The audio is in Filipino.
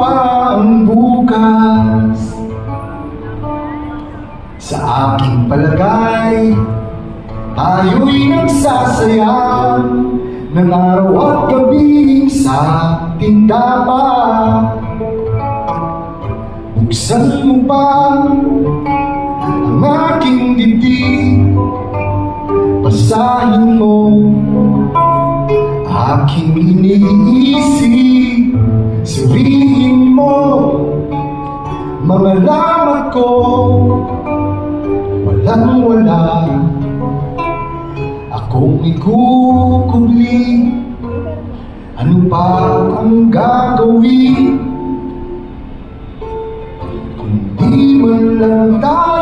pa ang bukas. Sa aking palagay, tayo'y nagsasayang ng araw at gabi sa tindahan. Buksan mo pa ang aking dibdib, basahin mo aking iniisip, suriin mo mga lamat ko, walang wala akong ikukubli. Ano pa ang gagawin kung di man lang tayo